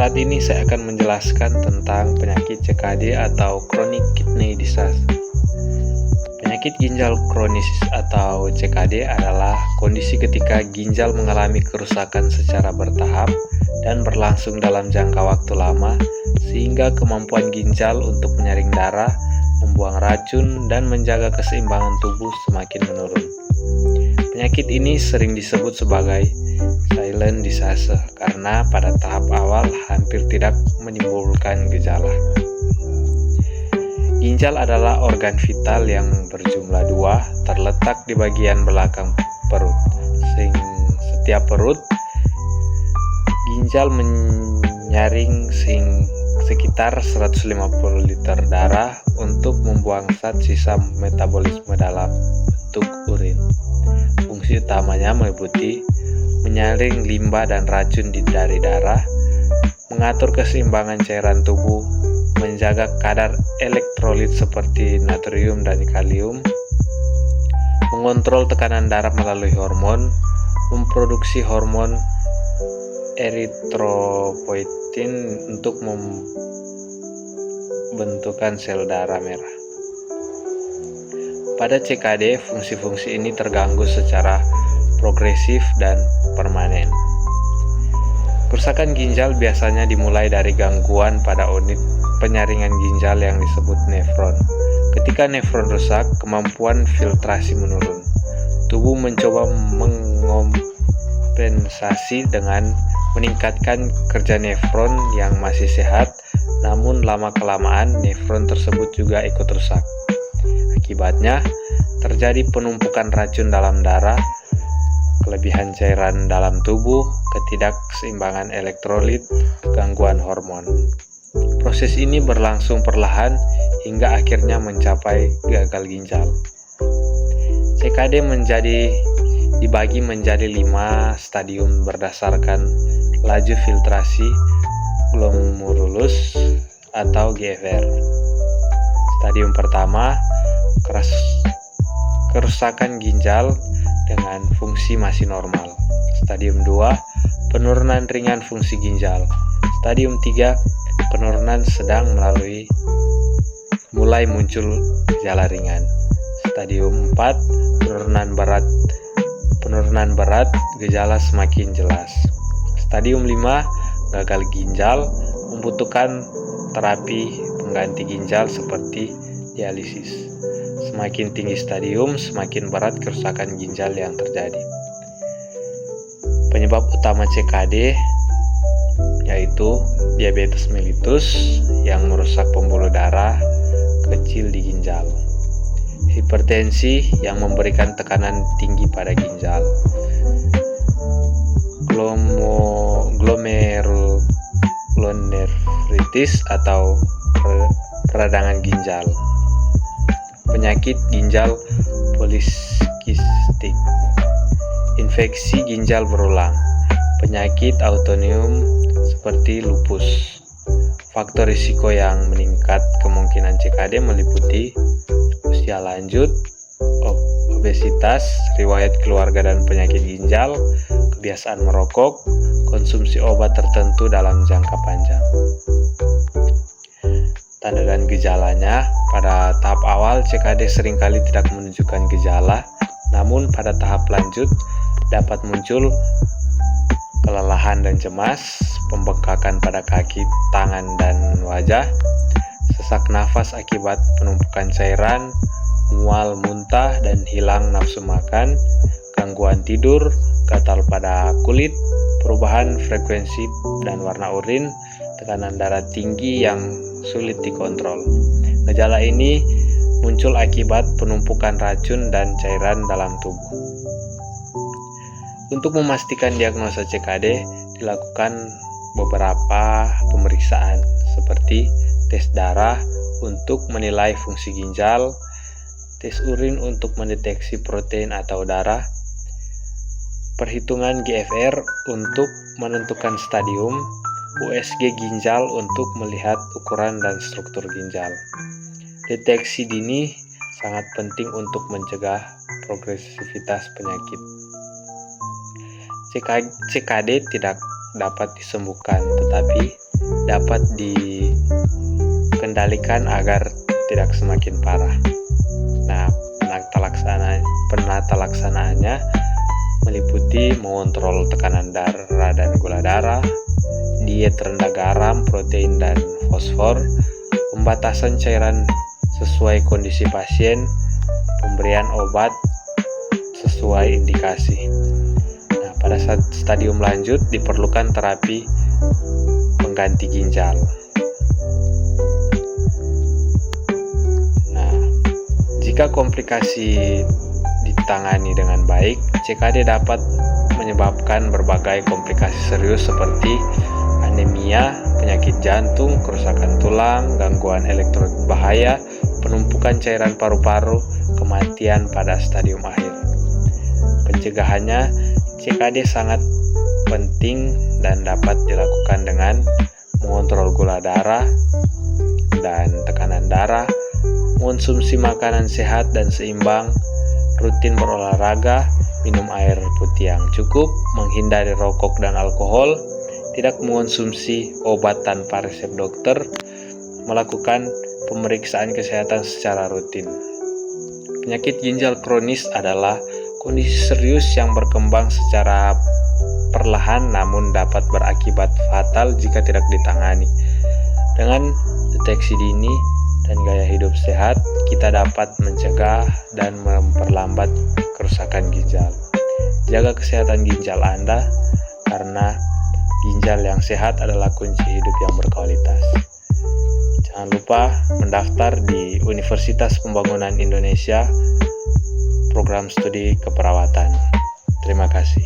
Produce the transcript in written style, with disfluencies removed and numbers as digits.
Saat ini saya akan menjelaskan tentang penyakit CKD atau Chronic Kidney Disease. Penyakit ginjal kronis atau CKD adalah kondisi ketika ginjal mengalami kerusakan secara bertahap dan berlangsung dalam jangka waktu lama, sehingga kemampuan ginjal untuk menyaring darah, membuang racun, dan menjaga keseimbangan tubuh semakin menurun. Penyakit ini sering disebut sebagai silent disease karena pada tahap awal hampir tidak menimbulkan gejala. Ginjal adalah organ vital yang berjumlah 2 terletak di bagian belakang perut. Setiap perut ginjal menyaring sekitar 150 liter darah untuk membuang zat sisa metabolisme dalam bentuk urin. Fungsi utamanya meliputi menyaring limbah dan racun dari darah, mengatur keseimbangan cairan tubuh, menjaga kadar elektrolit seperti natrium dan kalium, mengontrol tekanan darah melalui hormon, memproduksi hormon eritropoietin untuk membentukkan sel darah merah. Pada CKD, fungsi-fungsi ini terganggu secara progresif dan permanen. Kerusakan ginjal biasanya dimulai dari gangguan pada unit penyaringan ginjal yang disebut nefron. Ketika nefron rusak, kemampuan filtrasi menurun. Tubuh mencoba mengompensasi dengan meningkatkan kerja nefron yang masih sehat, namun lama-kelamaan nefron tersebut juga ikut rusak. Akibatnya, terjadi penumpukan racun dalam darah, kelebihan cairan dalam tubuh, ketidakseimbangan elektrolit, gangguan hormon. Proses ini berlangsung perlahan hingga akhirnya mencapai gagal ginjal. CKD dibagi menjadi 5 stadium berdasarkan laju filtrasi glomerulus atau GFR. Stadium pertama, kerusakan ginjal dengan fungsi masih normal. Stadium 2, penurunan ringan fungsi ginjal. Stadium 3, penurunan sedang mulai muncul gejala ringan. Stadium 4, penurunan berat, gejala semakin jelas. Stadium 5, gagal ginjal, membutuhkan terapi pengganti ginjal seperti dialisis. Semakin tinggi stadium, semakin berat kerusakan ginjal yang terjadi. Penyebab utama CKD yaitu diabetes mellitus yang merusak pembuluh darah kecil di ginjal, hipertensi yang memberikan tekanan tinggi pada ginjal, glomerulonefritis atau peradangan ginjal, penyakit ginjal polikistik, infeksi ginjal berulang, penyakit autoimun seperti lupus. Faktor risiko yang meningkat kemungkinan CKD meliputi usia lanjut, obesitas, riwayat keluarga dan penyakit ginjal, kebiasaan merokok, konsumsi obat tertentu dalam jangka panjang. Tanda dan gejalanya, pada tahap awal CKD seringkali tidak menunjukkan gejala, namun pada tahap lanjut dapat muncul kelelahan dan cemas, pembengkakan pada kaki, tangan, dan wajah, sesak nafas akibat penumpukan cairan, mual, muntah, dan hilang nafsu makan, gangguan tidur, gatal pada kulit, perubahan frekuensi dan warna urin, tekanan darah tinggi yang sulit dikontrol. Gejala ini muncul akibat penumpukan racun dan cairan dalam tubuh. Untuk memastikan diagnosa CKD, dilakukan beberapa pemeriksaan seperti tes darah untuk menilai fungsi ginjal, tes urin untuk mendeteksi protein atau darah, perhitungan GFR untuk menentukan stadium, USG ginjal untuk melihat ukuran dan struktur ginjal. Deteksi dini sangat penting untuk mencegah progresivitas penyakit. CKD tidak dapat disembuhkan, tetapi dapat dikendalikan agar tidak semakin parah. Nah, penata laksanaannya meliputi mengontrol tekanan darah dan gula darah, diet rendah garam, protein, dan fosfor, pembatasan cairan sesuai kondisi pasien, pemberian obat sesuai indikasi. Nah, pada saat stadium lanjut diperlukan terapi pengganti ginjal. Nah, jika komplikasi ditangani dengan baik, CKD dapat menyebabkan berbagai komplikasi serius seperti anemia, penyakit jantung, kerusakan tulang, gangguan elektrolit bahaya, penumpukan cairan paru-paru, kematian pada stadium akhir. Pencegahannya, CKD sangat penting dan dapat dilakukan dengan mengontrol gula darah dan tekanan darah, mengonsumsi makanan sehat dan seimbang, rutin berolahraga, minum air putih yang cukup, menghindari rokok dan alkohol, tidak mengonsumsi obat tanpa resep dokter, melakukan pemeriksaan kesehatan secara rutin. Penyakit ginjal kronis adalah kondisi serius yang berkembang secara perlahan namun dapat berakibat fatal jika tidak ditangani. Dengan deteksi dini dan gaya hidup sehat, kita dapat mencegah dan memperlambat kerusakan ginjal. Jaga kesehatan ginjal Anda, karena ginjal yang sehat adalah kunci hidup yang berkualitas. Jangan lupa mendaftar di Universitas Pembangunan Indonesia, program studi keperawatan. Terima kasih.